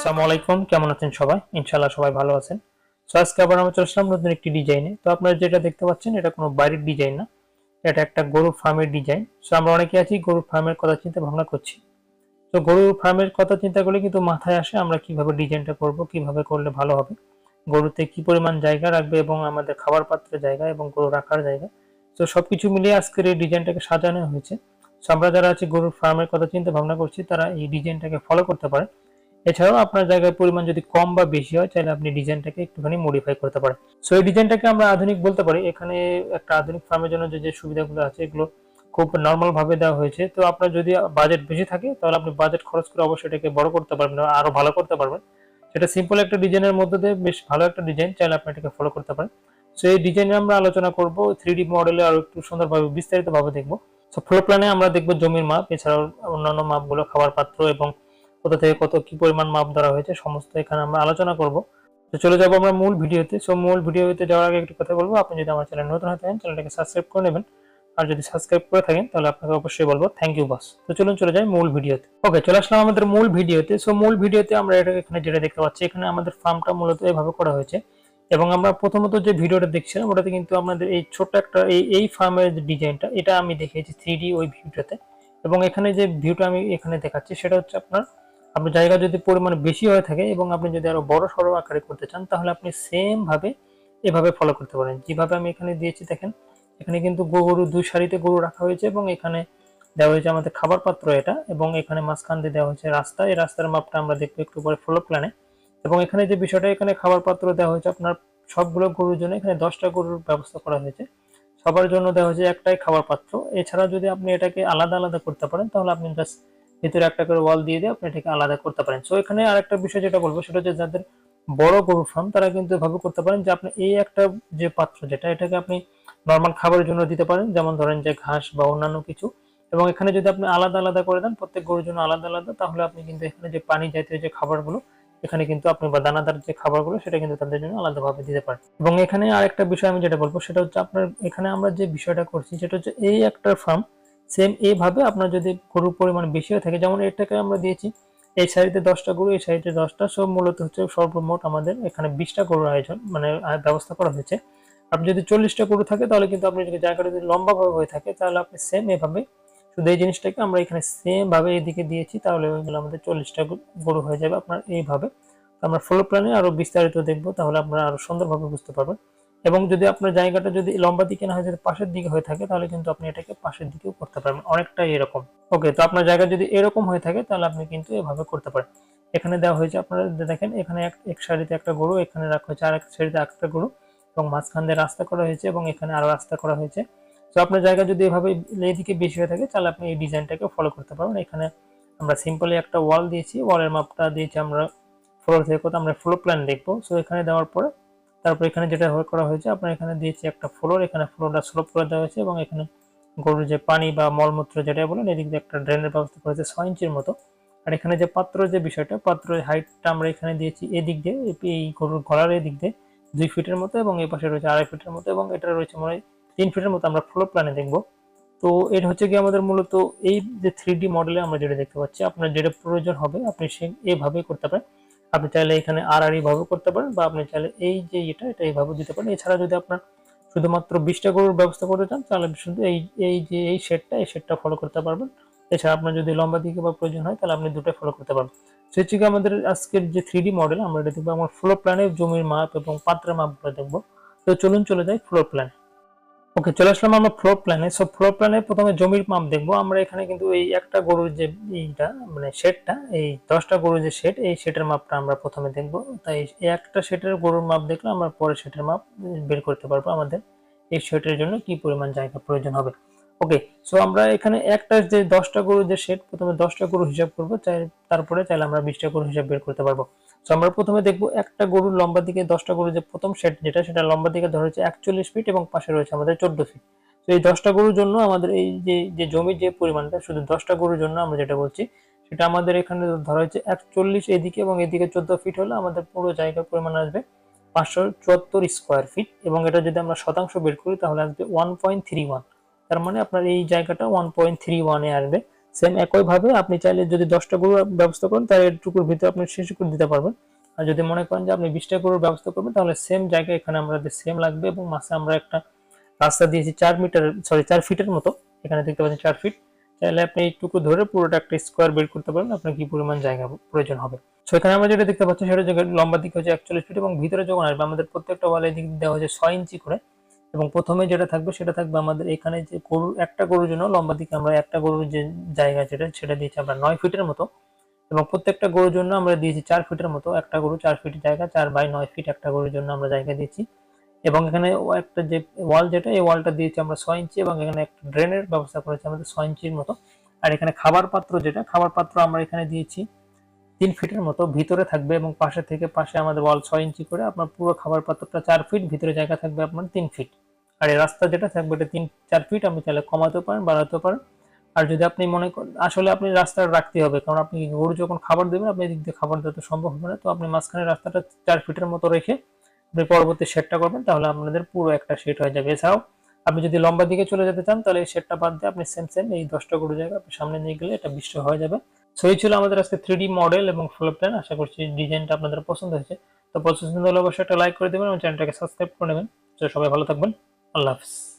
আসসালামু আলাইকুম, কেমন আছেন সবাই? ইনশাআল্লাহ সবাই ভালো আছেন। সো আজকে আবার আমরা চলে আসলাম নতুন একটি ডিজাইনে। তো আপনারা যেটা দেখতে পাচ্ছেন এটা কোনো বাড়ির ডিজাইন না, এটা একটা গরুর ফার্মের ডিজাইন। সো আমরা অনেকে আছি গরুর ফার্মের কথা চিন্তা ভাবনা করছি। তো গরুর ফার্মের কথা চিন্তা করলে কিন্তু মাথায় আসে আমরা কিভাবে ডিজাইনটা করব, কিভাবে করলে ভালো হবে, গরুতে কি পরিমাণ জায়গা রাখবে এবং আমাদের খাবার পাত্রের জায়গা এবং গরু রাখার জায়গা। তো সবকিছু মিলিয়ে আজকের এই ডিজাইনটাকে সাজানো হয়েছে। সো আমরা যারা আছি গরুর ফার্মের কথা চিন্তা ভাবনা করছি তারা এই ডিজাইনটাকে ফলো করতে পারে। এছাড়াও আপনার জায়গার পরিমাণ যদি কম বা বেশি হয় চাইলে আপনি ডিজাইনটাকে একটুখানি মডিফাই করতে পারেন। সো এই ডিজাইনটাকে আমরা আধুনিক বলতে পারি। এখানে একটা আধুনিক ফার্মের জন্য যে সুবিধাগুলো আছে এগুলো খুব নরমাল ভাবে দেওয়া হয়েছে। তো আপনার যদি বাজেট বেশি থাকে তাহলে আপনি বাজেট খরচ করে অবশ্যই এটাকে বড় করতে পারবেন, আরো ভালো করতে পারবেন। সেটা সিম্পল একটা ডিজাইনের মধ্যে দিয়ে বেশ ভালো একটা ডিজাইন, চাইলে আপনি এটাকে ফলো করতে পারেন। সো এই ডিজাইনে আমরা আলোচনা করব 3D মডেলে আরো একটু সুন্দরভাবে বিস্তারিতভাবে দেখব। সো ফ্লোর প্ল্যানে আমরা দেখব জমির মাপ, এছাড়াও অন্যান্য মাপগুলো, খাবার পাত্র এবং কোথা থেকে কত কি পরিমাণ মাপ ধরা হয়েছে সমস্ত এখানে আমরা আলোচনা করব। তো চলে যাব আমরা মূল ভিডিওতে। সো মূল ভিডিওতে যাওয়ার আগে একটু কথা বলবো, আপনি যদি আমার চ্যানেল নতুন হয়ে থাকেন চ্যানেলটাকে সাবস্ক্রাইব করে নেবেন, আর যদি সাবস্ক্রাইব করে থাকেন তাহলে আপনাকে অবশ্যই বলবো থ্যাংক ইউ বস। তো চলুন চলে যাই মূল ভিডিওতে। ওকে, চলে আসলাম আমাদের মূল ভিডিওতে। সো মূল ভিডিওতে আমরা এটা এখানে যেটা দেখতে পাচ্ছি, এখানে আমাদের ফার্মটা মূলত এভাবে করা হয়েছে এবং আমরা প্রথমত যে ভিডিওটা দেখছিলাম ওটাতে কিন্তু আমাদের এই ছোট্ট একটা এই ফার্মের যে ডিজাইনটা এটা আমি দেখিয়েছি 3D ওই ভিডিওতে। এবং এখানে যে ভিউটা আমি এখানে দেখাচ্ছি সেটা হচ্ছে আপনার জায়গা যদি পরিমাণ বেশি হয়ে থাকে এবং আপনি যদি আরো বড় সড়ো আকারে করতে চান তাহলে আপনি সেম ভাবে এভাবে ফলো করতে পারেন। যেভাবে আমি এখানে দিয়েছি দেখেন, এখানে কিন্তু গরু দুই সারিতে গরু রাখা হয়েছে এবং এখানে দেওয়া হয়েছে আমাদের খাবার পাত্র এটা, এবং এখানে মাঝখান দিয়ে দেওয়া হয়েছে রাস্তা। এই রাস্তার মাপটা আমরা দেখবো একটু পরে ফ্লোর প্ল্যানে। এবং এখানে যে বিষয়টা, এখানে খাবার পাত্র দেওয়া হয়েছে আপনার সবগুলো গরুর জন্য, এখানে 10টা গরুর ব্যবস্থা করা হয়েছে, সবার জন্য দেওয়া হয়েছে একটাই খাবার পাত্র। এছাড়া যদি আপনি এটাকে আলাদা আলাদা করতে পারেন তাহলে আপনি জাস্ট ভিতরে একটা করে ওয়াল দিয়ে আপনি এটাকে আলাদা করতে পারেন। সো এখানে আরেকটা বিষয় যেটা বলবো সেটা হচ্ছে যাদের বড় গরু ফার্ম তারা কিন্তু এভাবে করতে পারেন যে আপনি এই একটা যে পাত্র যেটা, এটাকে আপনি নর্মাল খাবারের জন্য দিতে পারেন, যেমন ধরেন যে ঘাস বা অন্যান্য কিছু। এবং এখানে যদি আপনি আলাদা আলাদা করে দেন প্রত্যেক গরুর জন্য আলাদা আলাদা, তাহলে আপনি কিন্তু এখানে যে পানি জাতীয় যে খাবারগুলো এখানে কিন্তু আপনি, বা দানাদার যে খাবারগুলো সেটা কিন্তু তাদের জন্য আলাদাভাবে দিতে পারেন। এবং এখানে আরেকটা বিষয় আমি যেটা বলবো সেটা হচ্ছে আপনার এখানে আমরা যে বিষয়টা করছি সেটা হচ্ছে এই একটা ফার্ম সেম এইভাবে আপনার যদি গরুর পরিমাণ বেশি হয়ে থাকে, যেমন এটাকে আমরা দিয়েছি এই সাইডে 10টা গরু, এই সাইডে 10টা, সব মূলত হচ্ছে সর্বমোট আমাদের এখানে 20টা গরুর আয়োজন মানে ব্যবস্থা করা হয়েছে। আপনি যদি 40টা গরু থাকে তাহলে কিন্তু আপনি যদি জায়গাটা যদি লম্বা ভাবে হয়ে থাকে তাহলে আপনি সেম এভাবে শুধু এই জিনিসটাকে আমরা এখানে সেম ভাবে এদিকে দিয়েছি, তাহলে ওইগুলো আমাদের 40টা গরু হয়ে যাবে আপনার এইভাবে। তো আমরা ফ্লোর প্ল্যানে আরো বিস্তারিত দেখবো, তাহলে আপনারা আরো সুন্দরভাবে বুঝতে পারবেন। এবং যদি আপনার জায়গাটা যদি লম্বা দিকে না হয়, যদি পাশের দিকে হয়ে থাকে তাহলে কিন্তু আপনি এটাকে পাশের দিকেও করতে পারবেন, অনেকটাই এরকম। ওকে, তো আপনার জায়গা যদি এরকম হয়ে থাকে তাহলে আপনি কিন্তু এভাবে করতে পারেন। এখানে দেওয়া হয়েছে আপনারা দেখেন, এখানে এক সারিতে একটা গরু, এখানে রাখা হয়েছে আর এক সারিতে একটা গরু, এবং মাঝখান দিয়ে রাস্তা করা হয়েছে এবং এখানে আরো রাস্তা করা হয়েছে। তো আপনার জায়গা যদি এভাবে এইদিকে বেশি হয়ে থাকে তাহলে আপনি এই ডিজাইনটাকে ফলো করতে পারবেন। এখানে আমরা সিম্পলি একটা ওয়াল দিয়েছি, ওয়ালের মাপটা দিয়েছি আমরা ফ্লোর থেকে কত, আমরা ফ্লোর প্ল্যান দেখবো। সো এখানে দেওয়ার পরে তারপর এখানে যেটা করা হয়েছে আপনার এখানে দিয়েছি একটা ফ্লোর, এখানে ফ্লোরটা স্লোপ করে দেওয়া হয়েছে এবং এখানে গরুর যে পানি বা মলমূত্র যেটা বলেন এদিক দিয়ে একটা ড্রেনের ব্যবস্থা করেছে 6 ইঞ্চির মতো। আর এখানে যে পাত্র যে বিষয়টা, পাত্রের হাইটটা আমরা এখানে দিয়েছি এদিক দিয়ে, এই গরুর গলার এদিক দিয়ে 2 ফিটের মতো, এবং এই পাশে রয়েছে 2.5 ফিটের মতো, এবং এটা রয়েছে মনে হয় 3 ফিটের মতো আমরা ফ্লোর প্ল্যানে দেখবো। তো এটা হচ্ছে কি আমাদের মূলত এই যে 3D মডেলে আমরা যেটা দেখতে পাচ্ছি, আপনার যেটা প্রয়োজন হবে আপনি সে এইভাবেই করতে পারেন। আপনি চাইলে এখানে আর এইভাবে করতে পারেন, বা আপনি চাইলে এই যে এটা এইভাবে দিতে পারেন। এছাড়া যদি আপনার শুধুমাত্র 20টা গরুর ব্যবস্থা করতে চান তাহলে শুধু এই শেডটা ফলো করতে পারবেন। এছাড়া আপনার যদি লম্বা দিকে বা প্রয়োজন হয় তাহলে আপনি দুটোই ফলো করতে পারবেন। সেটা হচ্ছে আমাদের আজকের যে 3D মডেল আমরা এটা দেখবো, আমার ফ্লোর প্ল্যানে জমির মাপ এবং পাত্রের মাপগুলো দেখবো। তো চলুন চলে যাই ফ্লোর প্ল্যানে। ওকে, চলে আসলাম আমরা ফ্লোর প্ল্যানে। সো ফ্লোর প্ল্যানে প্রথমে জমির মাপ দেখবো আমরা। এখানে কিন্তু এই একটা গরুর যে এইটা মানে শেডটা, এই 10টা গরুর যে শেড, এই শেডের মাপটা আমরা প্রথমে দেখবো। তাই এই একটা শেডের গরুর মাপ দেখলে আমরা পরে শেডের মাপ বের করতে পারবো আমাদের এই শেডের জন্য কি পরিমাণ জায়গা প্রয়োজন হবে। ওকে, সো আমরা এখানে একটা যে 10টা গরুর যে শেড, প্রথমে 10টা গরু হিসাব করবো, তারপরে চাইলে আমরা 20টা গরু হিসাব বের করতে পারবো। সো আমরা প্রথমে দেখবো একটা গরুর লম্বা দিকে 10টা গরুর যে প্রথম শেড যেটা, সেটা লম্বা দিকে ধরা হচ্ছে 41 ফিট এবং পাশে রয়েছে আমাদের 14 ফিট। তো এই 10টা গরুর জন্য আমাদের এই যে জমির যে পরিমাণটা, শুধু 10টা গরুর জন্য আমরা যেটা বলছি সেটা আমাদের এখানে ধরা হচ্ছে 41 এদিকে এবং এদিকে 14 ফিট হলে আমাদের পুরো জায়গার পরিমাণ আসবে 574 স্কোয়ার ফিট। এবং এটা যদি আমরা শতাংশ বের করি তাহলে আসবে 1.31। তার মানে আপনার এই জায়গাটা 1.31 এ আসবে। সেম একইভাবে আপনি চাইলে যদি 10টা গরুর ব্যবস্থা করেন তাহলে এটুকুর ভিতরে আপনি শেষ করে দিতে পারবেন। আর যদি মনে করেন যে আপনি 20টা গরুর ব্যবস্থা করবেন তাহলে সেম জায়গায় এখানে আমাদের সেম লাগবে, এবং মাঝে আমরা একটা রাস্তা দিয়েছি 4 ফিটের মতো। এখানে দেখতে পাচ্ছেন 4 ফিট। চাইলে আপনি এইটুকু ধরে পুরোটা একটা স্কোয়ার বের করতে পারেন আপনার কি পরিমাণ জায়গা প্রয়োজন হবে। সো এখানে আমরা যেটা দেখতে পাচ্ছি সেটা হচ্ছে লম্বা দিক হচ্ছে 41 ফিট, এবং ভিতরে যখন আসবে আমাদের প্রত্যেকটা ওয়ালে দিক দেওয়া হচ্ছে 6 ইঞ্চি করে। এবং প্রথমে যেটা থাকবে সেটা থাকবে আমাদের এখানে যে একটা গরুর জন্য লম্বা দিকে আমরা একটা গরুর যে জায়গা সেটা দিয়েছি আমরা 9 ফিটের মতো, এবং প্রত্যেকটা গরুর জন্য আমরা দিয়েছি 4 ফিটের মতো। একটা গরু 4 ফিট জায়গা, 4/9 ফিট একটা গরুর জন্য আমরা জায়গা দিয়েছি। এবং এখানে একটা যে ওয়াল যেটা, এই ওয়ালটা দিয়েছি আমরা 6 ইঞ্চি, এবং এখানে একটা ড্রেনের ব্যবস্থা করেছি আমাদের 6 ইঞ্চির মতো। আর এখানে খাবার পাত্র খাবার পাত্র আমরা এখানে দিয়েছি 3 ফিটের মতো ভিতরে থাকবে, এবং পাশে থেকে পাশে আমাদের ওয়াল 6 ইঞ্চি করে। আপনার পুরো খাবার পাত্রটা 4 ফিট, ভিতরে জায়গা থাকবে আপনার 3 ফিট। আর এই রাস্তা যেটা থাকবে এটা 3-4 ফিট, আপনি চাইলে কমাতেও পারেন, বাড়াতেও পারেন। আর যদি আপনি মনে করেন আসলে আপনি রাস্তা রাখতে হবে, কারণ আপনি গরু যখন খাবার দেবেন আপনি এদিক দিয়ে খাবার দেওয়া তো সম্ভব হবে না, তো আপনি মাঝখানে রাস্তাটা 4 ফিটের মতো রেখে আপনি পরবর্তী শেডটা করবেন, তাহলে আপনাদের পুরো একটা শেড হয়ে যাবে। এছাড়াও আপনি যদি লম্বা দিকে চলে যেতে চান তাহলে এই শেডটা বাদ দিয়ে আপনি সেম এই 10টা গরু জায়গা আপনি সামনে নিয়ে গেলে এটা 20টা হয়ে যাবে। সো এই ছিল আমাদের আজকে 3D মডেল এবং ফ্লোর প্ল্যান। আশা করছি ডিজাইনটা আপনাদের পছন্দ হয়েছে। তো পছন্দ হলে অবশ্যই একটা লাইক করে দেবেন এবং চ্যানেলটাকে সাবস্ক্রাইব করে নেবেন। তো সবাই ভালো থাকবেন। আল্লাহ হাফিজ।